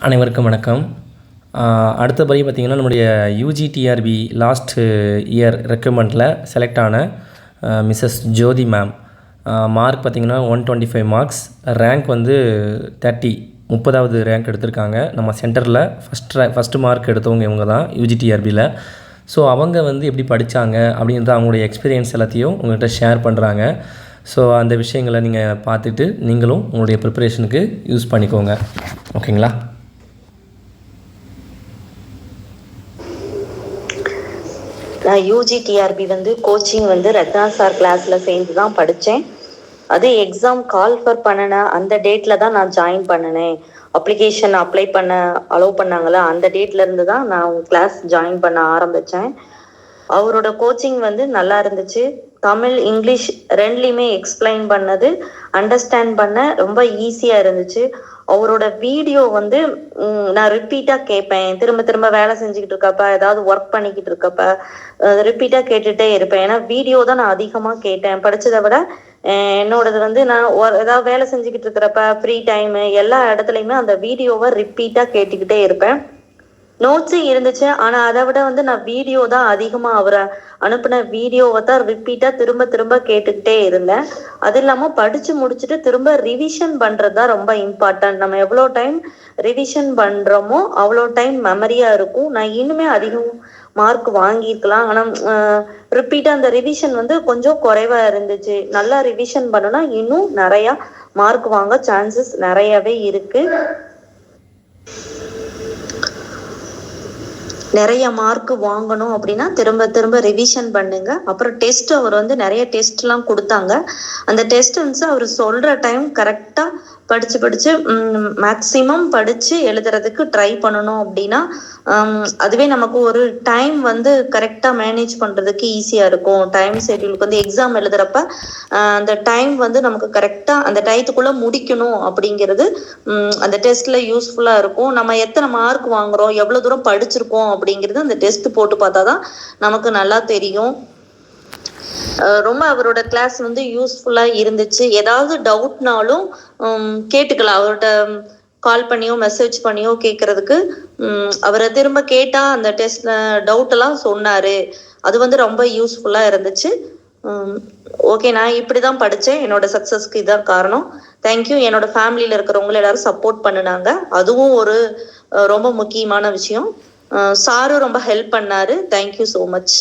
அனைவருக்கும் வணக்கம். அடுத்தபடி பார்த்திங்கன்னா நம்முடைய யூஜிடிஆர்பி லாஸ்ட் இயர் ரெக்ரூட்மெண்ட்டில் செலக்ட் ஆன மிஸ்ஸஸ் ஜோதி மேம் மார்க் பார்த்திங்கன்னா 125 மார்க்ஸ், ரேங்க் வந்து 30வது ரேங்க் எடுத்திருக்காங்க. நம்ம சென்டரில் ஃபஸ்ட்டு மார்க் எடுத்தவங்க இவங்க தான் யூஜிடிஆர்பியில். ஸோ அவங்க வந்து எப்படி படித்தாங்க அப்படின்ற அவங்களுடைய எக்ஸ்பீரியன்ஸ் எல்லாத்தையும் உங்கள்கிட்ட ஷேர் பண்ணுறாங்க. ஸோ அந்த விஷயங்களை நீங்கள் பார்த்துட்டு நீங்களும் உங்களுடைய ப்ரிப்பரேஷனுக்கு யூஸ் பண்ணிக்கோங்க. ஓகேங்களா? நான் யூஜிடிஆர்பி கோச்சிங் ரத்னா சார் கிளாஸில் சேர்ந்து தான் படித்தேன். அது எக்ஸாம் கால் பண்ணின அந்த டேட்டில் தான் நான் ஜாயின் பண்ணினேன். அப்ளிகேஷன் அப்ளை பண்ண அலோவ் பண்ணாங்களா அந்த டேட்லேருந்து தான் நான் கிளாஸ் ஜாயின் பண்ண ஆரம்பித்தேன். அவரோட கோச்சிங் நல்லா இருந்துச்சு. தமிழ் இங்கிலீஷ் ரெண்டுலேயுமே எக்ஸ்பிளைன் பண்ணது அண்டர்ஸ்டாண்ட் பண்ண ரொம்ப ஈஸியாக இருந்துச்சு. அவரோட வீடியோ நான் ரிப்பீட்டாக கேட்பேன். திரும்ப திரும்ப வேலை செஞ்சுக்கிட்டு இருக்கப்ப, ஏதாவது ஒர்க் பண்ணிக்கிட்டு இருக்கப்ப ரிப்பீட்டாக கேட்டுகிட்டே இருப்பேன். ஏன்னா வீடியோ தான் நான் அதிகமாக கேட்டேன். படித்ததை விட என்னோடது நான் ஏதாவது வேலை செஞ்சுக்கிட்டு இருக்கிறப்ப ஃப்ரீ டைமு எல்லா இடத்துலையுமே அந்த வீடியோவை ரிப்பீட்டாக கேட்டுக்கிட்டே இருப்பேன். நோட்ஸு இருந்துச்சு, ஆனால் அதை விட நான் வீடியோ தான் அதிகமாக அவரை அனுப்பின வீடியோவை தான் ரிப்பீட்டாக திரும்ப திரும்ப கேட்டுக்கிட்டே இருந்தேன். அது இல்லாமல் படித்து முடிச்சுட்டு திரும்ப ரிவிஷன் பண்ணுறது தான் ரொம்ப இம்பார்ட்டன்ட். நம்ம எவ்வளோ டைம் ரிவிஷன் பண்ணுறோமோ அவ்வளோ டைம் மெமரியாக இருக்கும். நான் இன்னுமே அதிகம் மார்க் வாங்கியிருக்கலாம். ஆனால் ரிப்பீட்டாக அந்த ரிவிஷன் கொஞ்சம் குறைவாக இருந்துச்சு. நல்லா ரிவிஷன் பண்ணோன்னா இன்னும் நிறையா மார்க் வாங்க சான்சஸ் நிறையவே இருக்குது. நிறைய மார்க் வாங்கணும் அப்படின்னா திரும்ப திரும்ப ரிவிஷன் பண்ணுங்க. அப்புறம் டெஸ்ட் அவர் நிறைய டெஸ்ட்லாம் கொடுத்தாங்க. அந்த டெஸ்ட் அவர் சொல்கிற டைம் கரெக்டாக படித்து மேக்ஸிமம் படித்து எழுதுறதுக்கு ட்ரை பண்ணணும். அப்படின்னா அதுவே நமக்கு ஒரு டைம் கரெக்டாக மேனேஜ் பண்ணுறதுக்கு ஈஸியாக இருக்கும். டைம் ஷெட்யூலுக்கு எக்ஸாம் எழுதுறப்ப அந்த டைம் நமக்கு கரெக்டாக அந்த டயத்துக்குள்ளே முடிக்கணும் அப்படிங்கிறது அந்த டெஸ்ட்டில் யூஸ்ஃபுல்லாக இருக்கும். நம்ம எத்தனை மார்க் வாங்குகிறோம், எவ்வளோ தூரம் படிச்சிருக்கோம் அப்படிங்கிறது அந்த டெஸ்ட் போட்டு பார்த்தா தான் நமக்கு நல்லா தெரியும். ரொம்ப அவரோட கிளாஸ் யூஸ்ஃபுல்லாக இருந்துச்சு. ஏதாவது டவுட்னாலும் கேட்டுக்கலாம். அவர்கிட்ட கால் பண்ணியோ மெசேஜ் பண்ணியோ கேட்கறதுக்கு அவரை திரும்ப கேட்டால் அந்த டெஸ்ட்ல டவுட்டெல்லாம் சொன்னார். அது ரொம்ப யூஸ்ஃபுல்லாக இருந்துச்சு. ஓகே, நான் இப்படி தான் படித்தேன். என்னோட சக்ஸஸ்க்கு இதுதான் காரணம். தேங்க்யூ. என்னோட ஃபேமிலியில் இருக்கிறவங்க எல்லாரும் சப்போர்ட் பண்ணினாங்க. அதுவும் ஒரு ரொம்ப முக்கியமான விஷயம். சாரும் ரொம்ப ஹெல்ப் பண்ணார். Thank you so much.